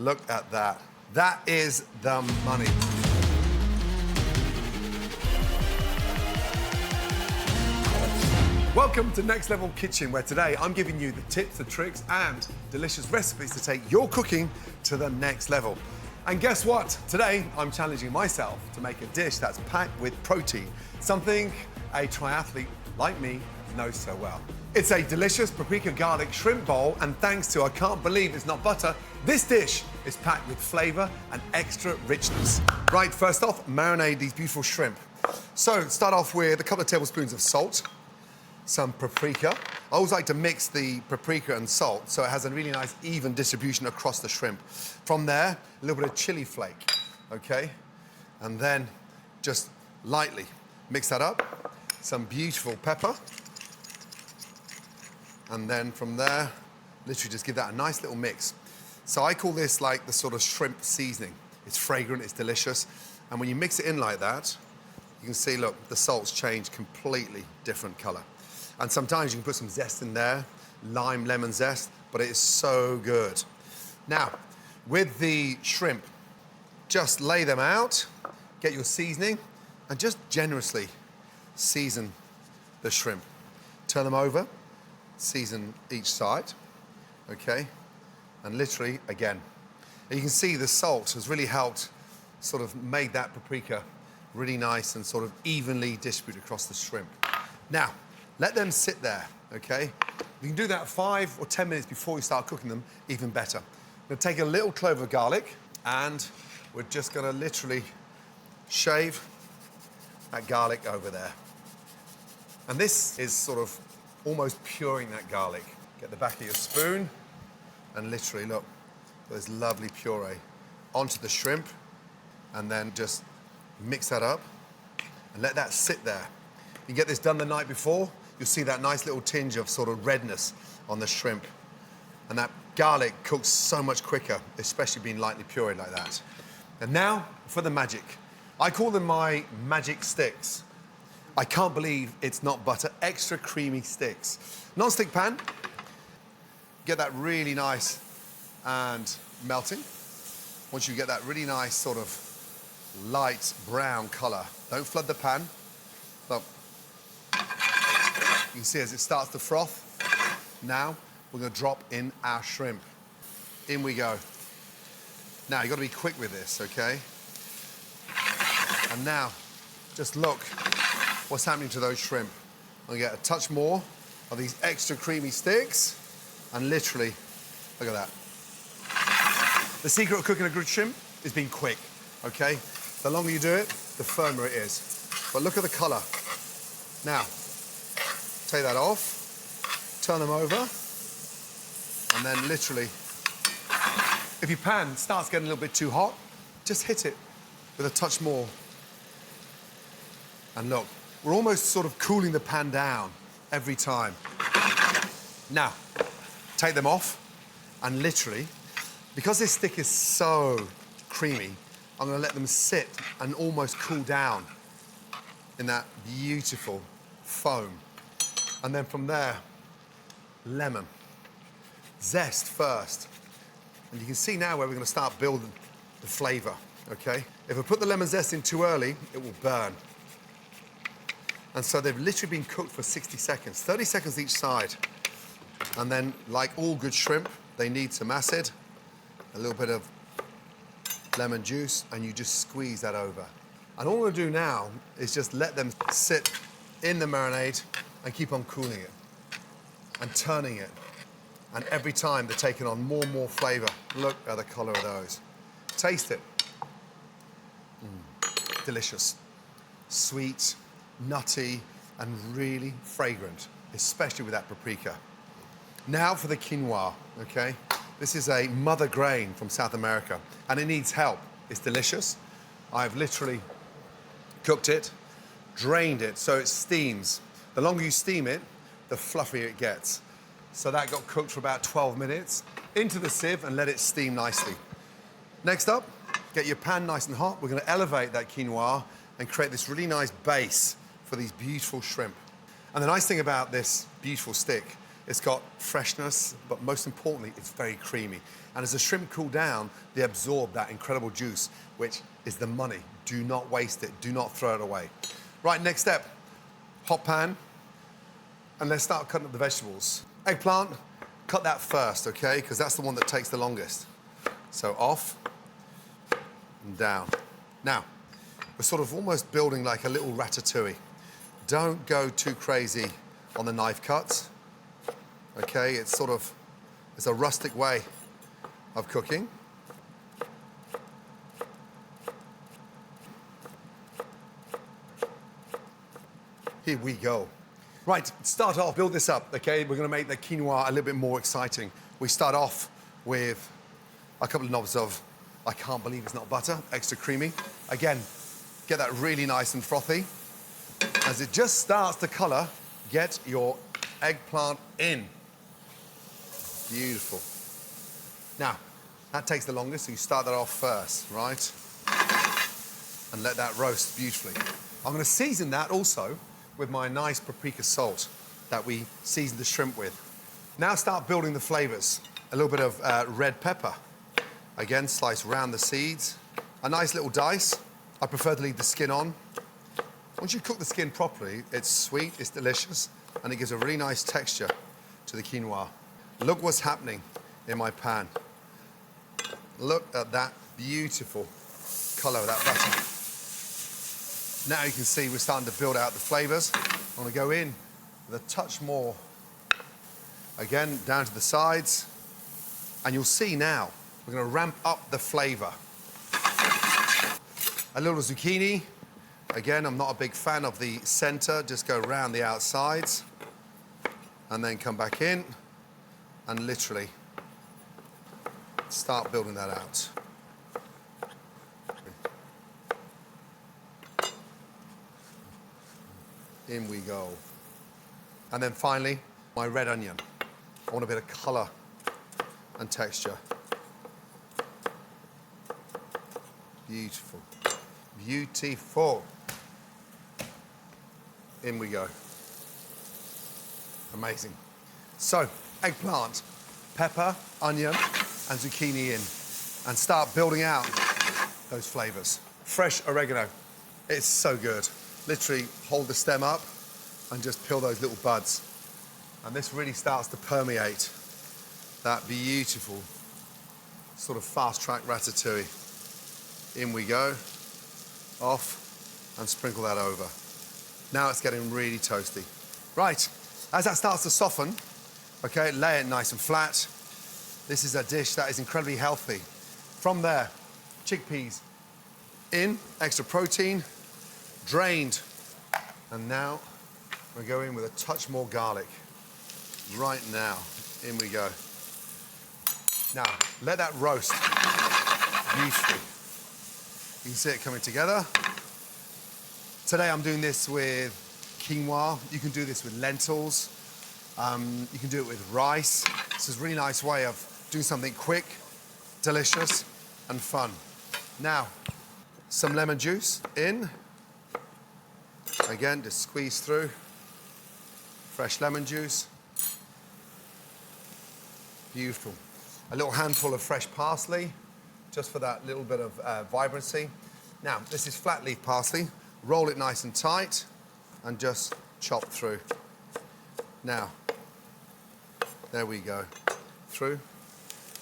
Look at that. That is the money. Welcome to Next Level Kitchen, where today I'm giving you the tips, the tricks, and delicious recipes to take your cooking to the next level. And guess what? Today, I'm challenging myself to make a dish that's packed with protein, something a triathlete like me knows so well. It's a delicious paprika-garlic shrimp bowl, and thanks to I can't believe it's not butter, this dish is packed with flavor and extra richness. Right, first off, marinate these beautiful shrimp. So, start off with a couple of tablespoons of salt, some paprika. I always like to mix the paprika and salt so it has a really nice even distribution across the shrimp. From there, a little bit of chili flake, okay? And then just lightly mix that up. Some beautiful pepper. And then from there, literally just give that a nice little mix. So I call this like the sort of shrimp seasoning. It's fragrant, it's delicious. And when you mix it in like that, you can see, look, the salt's changed completely different color. And sometimes you can put some zest in there, lime, lemon zest, but it is so good. Now, with the shrimp, just lay them out, get your seasoning, and just generously season the shrimp. Turn them over, season each side, okay? And literally, again. And you can see the salt has really helped sort of make that paprika really nice and sort of evenly distributed across the shrimp. Now, let them sit there, okay? You can do that 5 or 10 minutes before you start cooking them, even better. I'm gonna take a little clove of garlic, and we're just gonna literally shave that garlic over there. And this is sort of almost pureeing that garlic. Get the back of your spoon, and literally, look, this lovely puree onto the shrimp, and then just mix that up, and let that sit there. You get this done the night before, you'll see that nice little tinge of sort of redness on the shrimp. And that garlic cooks so much quicker, especially being lightly pureed like that. And now for the magic. I call them my magic sticks. I can't believe it's not butter, extra creamy sticks. Non-stick pan, get that really nice and melting. Once you get that really nice sort of light brown color, don't flood the pan. Look. You can see as it starts to froth. Now, we're gonna drop in our shrimp. In we go. Now, you've got to be quick with this, okay? And now, just look what's happening to those shrimp. I'm gonna get a touch more of these extra creamy sticks, and literally, look at that. The secret of cooking a good shrimp is being quick, okay? The longer you do it, the firmer it is. But look at the color. Now, take that off, turn them over, and then literally, if your pan starts getting a little bit too hot, just hit it with a touch more. And look, we're almost sort of cooling the pan down every time. Now, take them off, and literally, because this stick is so creamy, I'm gonna let them sit and almost cool down in that beautiful foam. And then from there, lemon. Zest first. And you can see now where we're gonna start building the flavor, okay? If I put the lemon zest in too early, it will burn. And so they've literally been cooked for 60 seconds, 30 seconds each side. And then, like all good shrimp, they need some acid, a little bit of lemon juice, and you just squeeze that over. And all we're gonna do now is just let them sit in the marinade and keep on cooling it and turning it. And every time they're taking on more and more flavor. Look at the color of those. Taste it. Delicious. Sweet, nutty, and really fragrant, especially with that paprika. Now for the quinoa, okay? This is a mother grain from South America, and it needs help. It's delicious. I've literally cooked it, drained it so it steams. The longer you steam it, the fluffier it gets. So that got cooked for about 12 minutes. Into the sieve and let it steam nicely. Next up, get your pan nice and hot. We're gonna elevate that quinoa and create this really nice base for these beautiful shrimp. And the nice thing about this beautiful stick It's got freshness, but most importantly, it's very creamy. And as the shrimp cool down, they absorb that incredible juice, which is the money. Do not waste it. Do not throw it away. Right, next step, hot pan. And let's start cutting up the vegetables. Eggplant, cut that first, okay? Because that's the one that takes the longest. So off and down. Now, we're sort of almost building like a little ratatouille. Don't go too crazy on the knife cuts, okay? It's a rustic way of cooking. Here we go. Right, start off, build this up, okay? We're gonna make the quinoa a little bit more exciting. We start off with a couple of knobs of, I can't believe it's not butter, extra creamy. Again, get that really nice and frothy. As it just starts to color, get your eggplant in. Beautiful. Now, that takes the longest, so you start that off first, right? And let that roast beautifully. I'm gonna season that also with my nice paprika salt that we seasoned the shrimp with. Now start building the flavors. A little bit of red pepper. Again, slice around the seeds. A nice little dice. I prefer to leave the skin on. Once you cook the skin properly, it's sweet, it's delicious, and it gives a really nice texture to the quinoa. Look what's happening in my pan. Look at that beautiful color of that butter. Now you can see we're starting to build out the flavors. I want to go in with a touch more. Again, down to the sides. And you'll see now, we're going to ramp up the flavor. A little zucchini. Again, I'm not a big fan of the center. Just go around the outsides. And then come back in and literally start building that out. In we go. And then finally, my red onion. I want a bit of color and texture. Beautiful. Beautiful. In we go. Amazing. So, eggplant, pepper, onion, and zucchini in. And start building out those flavors. Fresh oregano. It's so good. Literally hold the stem up and just peel those little buds. And this really starts to permeate that beautiful sort of fast-track ratatouille. In we go, off, and sprinkle that over. Now it's getting really toasty. Right, as that starts to soften, okay, lay it nice and flat. This is a dish that is incredibly healthy. From there, chickpeas in, extra protein, drained. And now we're going with a touch more garlic. Right now, in we go. Now, let that roast beautifully. You can see it coming together. Today I'm doing this with quinoa. You can do this with lentils. You can do it with rice. This is a really nice way of doing something quick, delicious, and fun. Now, some lemon juice in. Again, just squeeze through. Fresh lemon juice. Beautiful. A little handful of fresh parsley, just for that little bit of vibrancy. Now, this is flat leaf parsley. Roll it nice and tight, and just chop through. Now, there we go. Through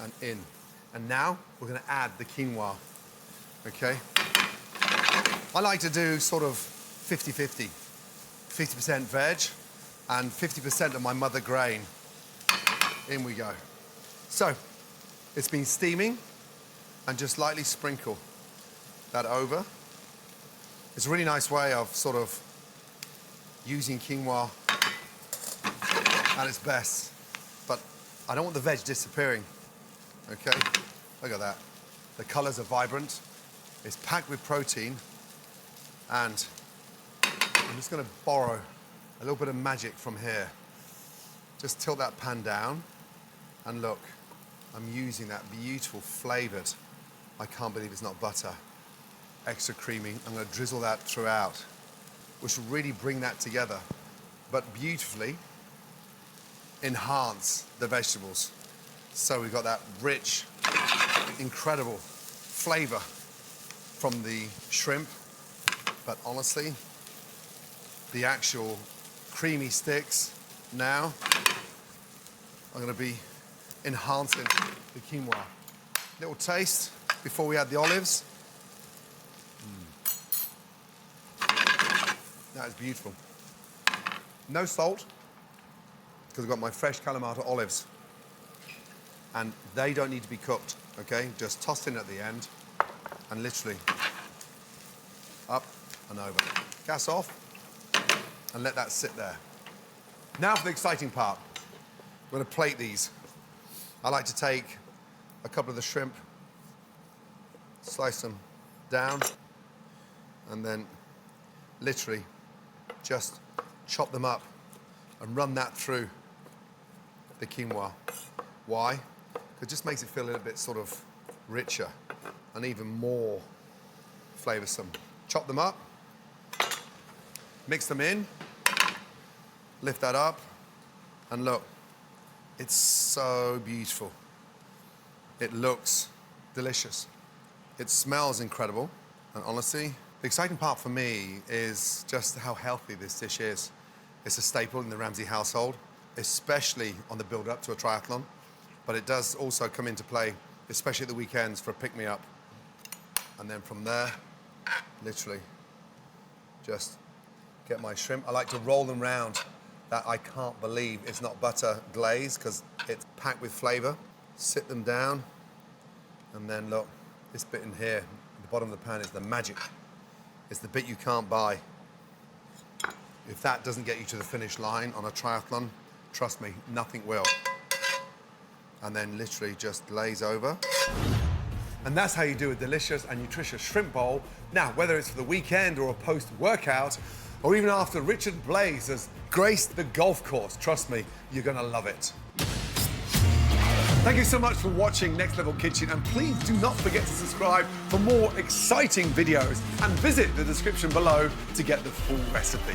and in. And now, we're gonna add the quinoa, okay? I like to do sort of 50-50. 50% veg and 50% of my mother grain. In we go. So, it's been steaming, and just lightly sprinkle that over. It's a really nice way of sort of using quinoa at its best, but I don't want the veg disappearing, okay? Look at that. The colors are vibrant, it's packed with protein, and I'm just gonna borrow a little bit of magic from here. Just tilt that pan down, and look, I'm using that beautiful flavored, I can't believe it's not butter, extra creamy. I'm gonna drizzle that throughout, which will really bring that together, but beautifully. enhance the vegetables. So we've got that rich, incredible flavor from the shrimp, but honestly, the actual creamy sticks now are gonna be enhancing the quinoa. Little taste before we add the olives. That is beautiful. No salt, because I've got my fresh Kalamata olives. And they don't need to be cooked, okay? Just tossed in at the end and literally up and over. Gas off and let that sit there. Now for the exciting part. We're gonna plate these. I like to take a couple of the shrimp, slice them down, and then literally just chop them up and run that through the quinoa. Why? Because it just makes it feel a little bit sort of richer and even more flavoursome. Chop them up, mix them in, lift that up, and look, it's so beautiful. It looks delicious. It smells incredible, and honestly, the exciting part for me is just how healthy this dish is. It's a staple in the Ramsay household, especially on the build-up to a triathlon, but it does also come into play, especially at the weekends, for a pick-me-up. And then from there, literally, just get my shrimp. I like to roll them round. That I can't believe it's not butter glaze, because it's packed with flavor. Sit them down, and then look, this bit in here, at the bottom of the pan, is the magic. It's the bit you can't buy. If that doesn't get you to the finish line on a triathlon, trust me, nothing will. And then literally just glaze over. And that's how you do a delicious and nutritious shrimp bowl. Now, whether it's for the weekend or a post-workout, or even after Richard Blaze has graced the golf course, trust me, you're gonna love it. Thank you so much for watching Next Level Kitchen, and please do not forget to subscribe for more exciting videos and visit the description below to get the full recipe.